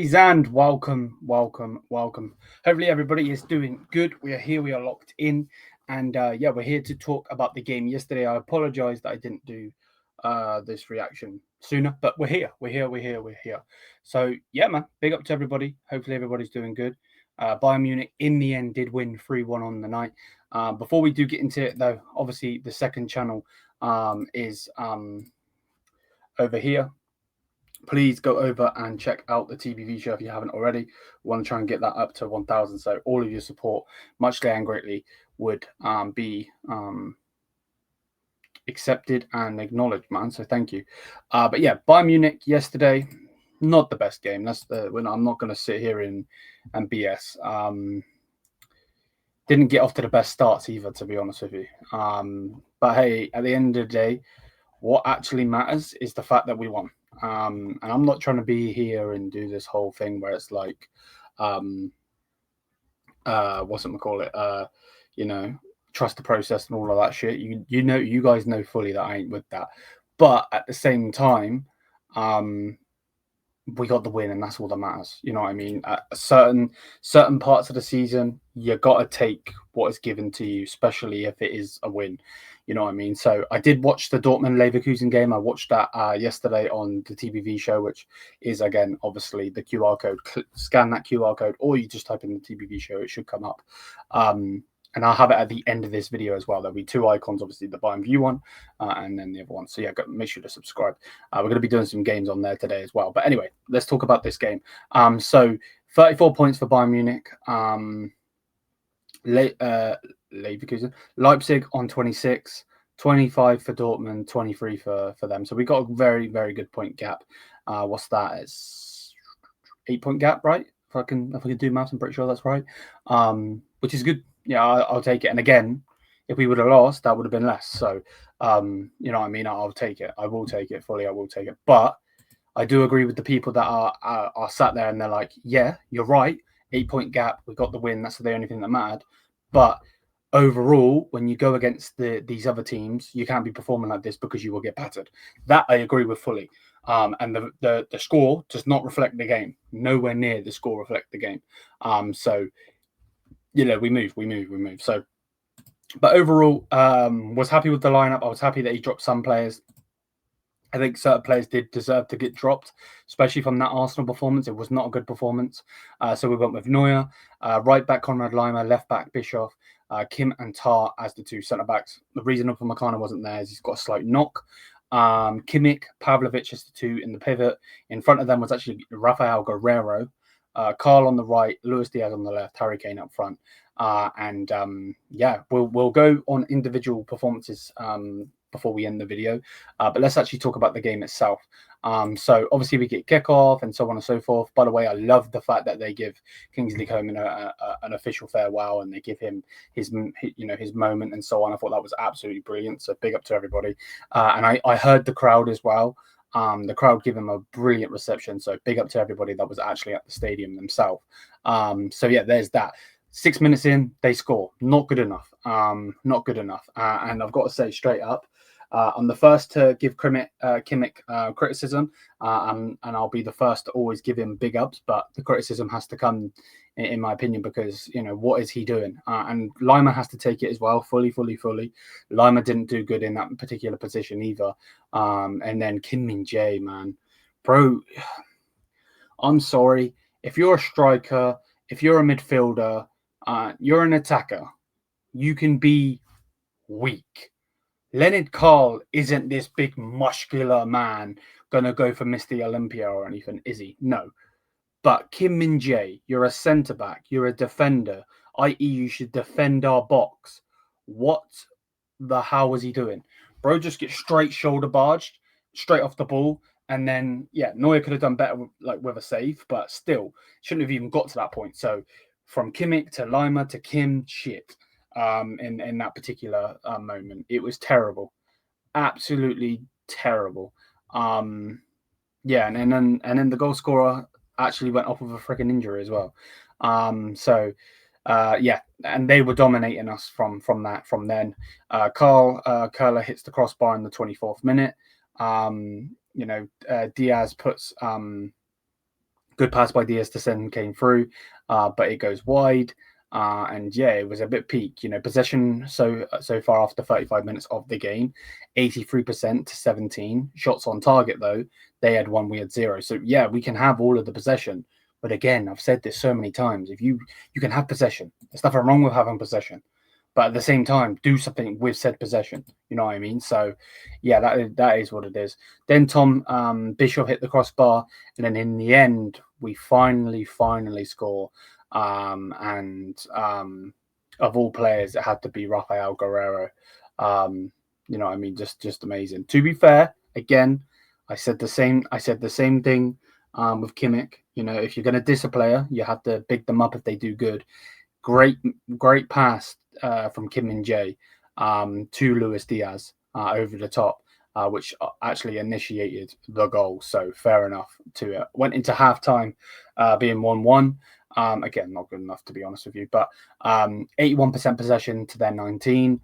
Ladies and welcome. Hopefully everybody is doing good. We are here, we are locked in, and we're here to talk about the game yesterday. I apologize that I didn't do this reaction sooner, but we're here. So yeah, man, big up to everybody. Hopefully everybody's doing good. Bayern Munich in the end did win 3-1 on the night. Before we do get into it though, obviously the second channel is over here. Please go over and check out the TBV show if you haven't already. We want to try and get that up to 1,000. So all of your support, muchly and greatly, would be accepted and acknowledged, man. So thank you. But yeah, Bayern Munich yesterday, not the best game. I'm not going to sit here and BS. Didn't get off to the best starts either, to be honest with you. But hey, at the end of the day, what actually matters is the fact that we won. And I'm not trying to be here and do this whole thing where it's like, trust the process and all of that shit. You guys know fully that I ain't with that. But at the same time, we got the win, and that's all that matters. You know what I mean? At certain parts of the season, you got to take what is given to you, especially if it is a win. You know what I mean? So I did watch the Dortmund Leverkusen game. I watched that yesterday on the TBV show, which is, again, obviously the QR code. Scan that QR code, or you just type in the TBV show. It should come up. And I'll have it at the end of this video as well. There'll be two icons, obviously the Bayern View one and then the other one. So yeah, make sure to subscribe. We're going to be doing some games on there today as well. But anyway, let's talk about this game. So 34 points for Bayern Munich. Leverkusen. Leipzig on 26. 25 for Dortmund, 23 for them. So we got a very, very good point gap. What's that? It's 8-point gap, right? If I can do maths, I'm pretty sure that's right. Which is good. Yeah, I'll take it. And again, if we would have lost, that would have been less. So, you know what I mean? I'll take it. I will take it fully. I will take it. But I do agree with the people that are sat there and they're like, yeah, you're right. 8-point gap. We got the win. That's the only thing that mattered. But overall, when you go against these other teams, you can't be performing like this because you will get battered. That I agree with fully. And the score does not reflect the game. Nowhere near the score reflect the game. So, you know, we move. So, but overall, was happy with the lineup. I was happy that he dropped some players. I think certain players did deserve to get dropped, especially from that Arsenal performance. It was not a good performance. So we went with Neuer, right back Konrad Laimer, left back Bischoff, Kim and Tar as the two centre backs. The reason for Makana wasn't there is he's got a slight knock. Kimmich, Pavlovic as the two in the pivot. In front of them was actually Rafael Guerrero. Carl on the right, Luis Diaz on the left, Harry Kane up front. We'll go on individual performances before we end the video. But let's actually talk about the game itself. So obviously we get kickoff and so on and so forth. By the way, I love the fact that they give Kingsley Coman an official farewell and they give him his moment and so on. I thought that was absolutely brilliant. So big up to everybody. And I heard the crowd as well. The crowd give him a brilliant reception. So big up to everybody that was actually at the stadium themselves. So yeah, there's that. 6 minutes in, they score. Not good enough. And I've got to say straight up, I'm the first to give Kimmich criticism, and I'll be the first to always give him big ups. But the criticism has to come, in my opinion, because what is he doing? And Lima has to take it as well, fully. Lima didn't do good in that particular position either. And then Kim Min-jae, man, bro, I'm sorry if you're a striker, if you're a midfielder, you're an attacker, you can be weak. Leonard Carl isn't this big muscular man going to go for Mr. Olympia or anything, is he? No. But Kim Min-jae, you're a centre-back, you're a defender, i.e. you should defend our box. What the hell was he doing? Bro just gets straight shoulder barged, straight off the ball, and then, yeah, Neuer could have done better with a save, but still, shouldn't have even got to that point. So, from Kimmich to Lima to Kim, shit. In that particular moment, it was terrible, absolutely terrible. And then the goal scorer actually went off with a freaking injury as well. And they were dominating us from then. Carl Curler hits the crossbar in the 24th minute. Diaz puts Good pass by Diaz to send came through, but it goes wide. And yeah, it was a bit peak, possession so far after 35 minutes of the game, 83% to 17. Shots on target, though, they had 1, we had 0. So yeah, we can have all of the possession. But again, I've said this so many times, if you can have possession. There's nothing wrong with having possession. But at the same time, do something with said possession. You know what I mean? So yeah, that is what it is. Then Tom Bishop hit the crossbar. And then in the end, we finally score. And of all players, it had to be Rafael Guerreiro. You know what I mean? Just amazing. To be fair, again, I said the same thing with Kimmich. If you're going to diss a player, you have to big them up if they do good. Great pass from Kim Min-jae to Luis Diaz over the top, which actually initiated the goal. So fair enough to it. Went into halftime being 1-1. Again, not good enough to be honest with you, but 81% possession to their 19.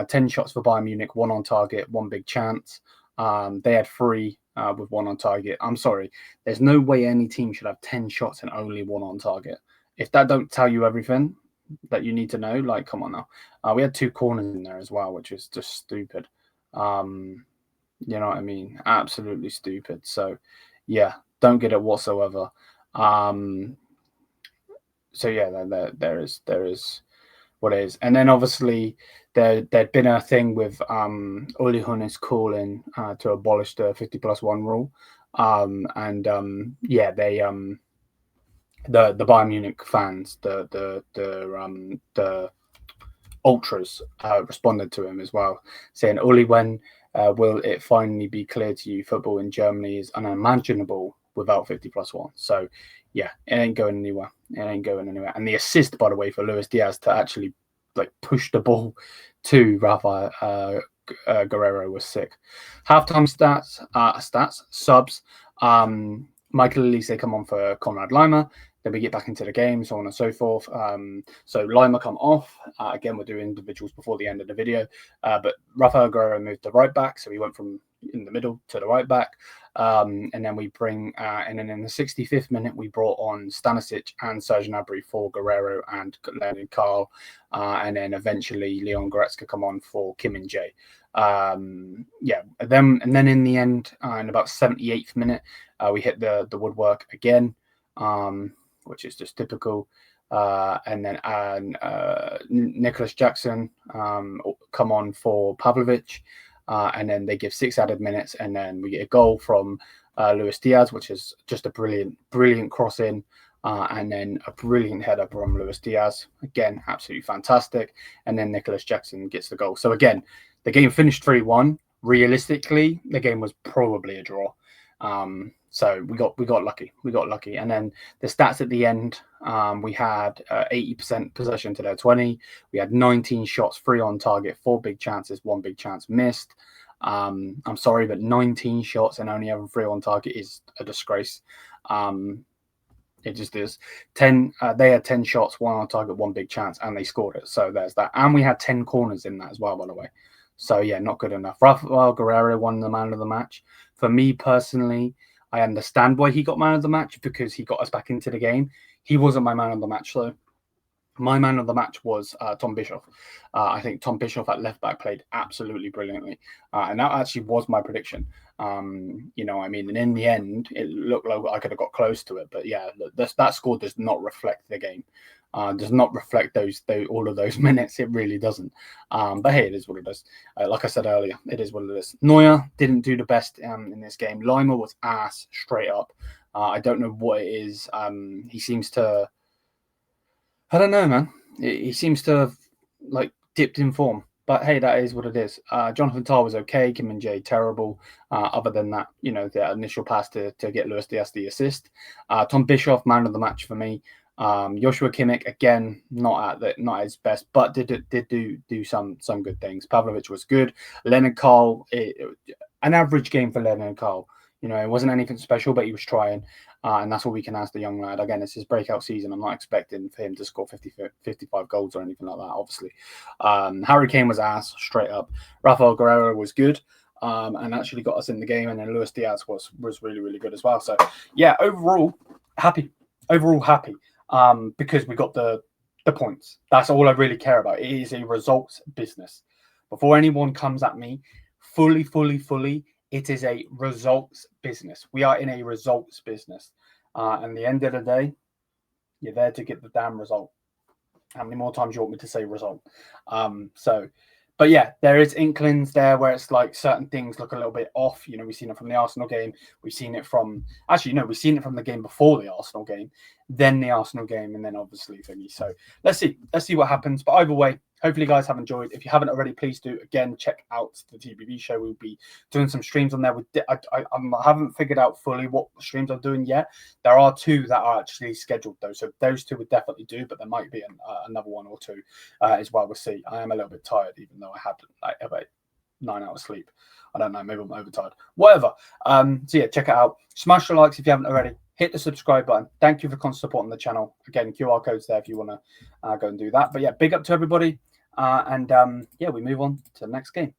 10 shots for Bayern Munich, 1 on target, 1 big chance. They had 3 with 1 on target. I'm sorry, there's no way any team should have 10 shots and only 1 on target. If that don't tell you everything that you need to know, like, come on now. We had 2 corners in there as well, which is just stupid. You know what I mean? Absolutely stupid. So yeah, don't get it whatsoever. So yeah, there is what it is. And then obviously there'd been a thing with Uli Hoeneß calling to abolish the 50+1 rule. Yeah, they the Bayern Munich fans, the ultras responded to him as well, saying, Uli, when will it finally be clear to you football in Germany is unimaginable without 50+1? So yeah, it ain't going anywhere. And the assist, by the way, for Luis Diaz to actually push the ball to Rafa Guerreiro was sick. Halftime subs. Michael Elise come on for Konrad Laimer. Then we get back into the game, so on and so forth. So Laimer come off. Again, we'll do individuals before the end of the video. But Rafael Guerreiro moved to right back, so he went from in the middle to the right back. And then we bring, and then in the 65th minute, we brought on Stanisic and Serge Gnabry for Guerreiro and Leonard Carl. And then eventually Leon Goretzka come on for Kim Min-jae. Yeah, and then in the end, in about 78th minute, we hit the woodwork again, which is just typical. And then Nicholas Jackson come on for Pavlovic. And then they give 6 added minutes, and then we get a goal from Luis Diaz, which is just a brilliant cross in, and then a brilliant header from Luis Diaz. Again, absolutely fantastic. And then Nicholas Jackson gets the goal. So again, the game finished 3-1. Realistically, the game was probably a draw. So we got lucky. And then the stats at the end, we had 80% possession to their 20. We had 19 shots, 3 on target, 4 big chances, 1 big chance missed. I'm sorry, but 19 shots and only having 3 on target is a disgrace. It just is. 10. They had 10 shots, 1 on target, 1 big chance, and they scored it. So there's that. And we had 10 corners in that as well, by the way. So yeah, not good enough. Rafael Guerreiro won the man of the match. For me personally, I understand why he got man of the match, because he got us back into the game. He wasn't my man of the match, though. My man of the match was Tom Bishop. I think Tom Bishop at left back played absolutely brilliantly. And that actually was my prediction. You know what I mean? And in the end, it looked like I could have got close to it. But yeah, that score does not reflect the game. Does not reflect all of those minutes. It really doesn't. But hey, it is what it is. Like I said earlier, it is what it is. Neuer didn't do the best in this game. Laimer was ass straight up. I don't know what it is. He seems to... I don't know, man. He seems to have dipped in form. But hey, that is what it is. Jonathan Tah was okay. Kim Min-jae terrible. Other than that, the initial pass to get Luis Diaz the assist. Tom Bishop, man of the match for me. Joshua Kimmich, again, not at his best, but did do some good things. Pavlovic was good. Leonard Carl, an average game for Leonard Carl. It wasn't anything special, but he was trying. And that's what we can ask the young lad. Again, it's his breakout season. I'm not expecting for him to score 55 goals or anything like that, obviously. Harry Kane was ass, straight up. Rafael Guerreiro was good. And actually got us in the game. And then Luis Diaz was really, really good as well. So, yeah, overall, happy, overall happy, because we got the points. That's all I really care about. It is a results business. Before anyone comes at me, fully, it is a results business. We are in a results business. And the end of the day, you're there to get the damn result. How many more times you want me to say result? But yeah, there is inklings there where it's like certain things look a little bit off. You know, we've seen it from the Arsenal game. We've seen it from, actually, no, we've seen it from the game before the Arsenal game, then the Arsenal game, and then obviously thingy. So let's see what happens. But either way, hopefully you guys have enjoyed. If you haven't already, please do, again, check out the TBV show. We'll be doing some streams on there. I haven't figured out fully what streams I'm doing yet. There are 2 that are actually scheduled, though. So those 2 would definitely do, but there might be another 1 or 2 as well. We'll see. I am a little bit tired, even though I had like about 9 hours sleep. I don't know. Maybe I'm overtired. Whatever. So yeah, check it out. Smash the likes if you haven't already. Hit the subscribe button. Thank you for constant support on the channel. Again, QR code's there if you want to go and do that. But yeah, big up to everybody. Yeah, we move on to the next game.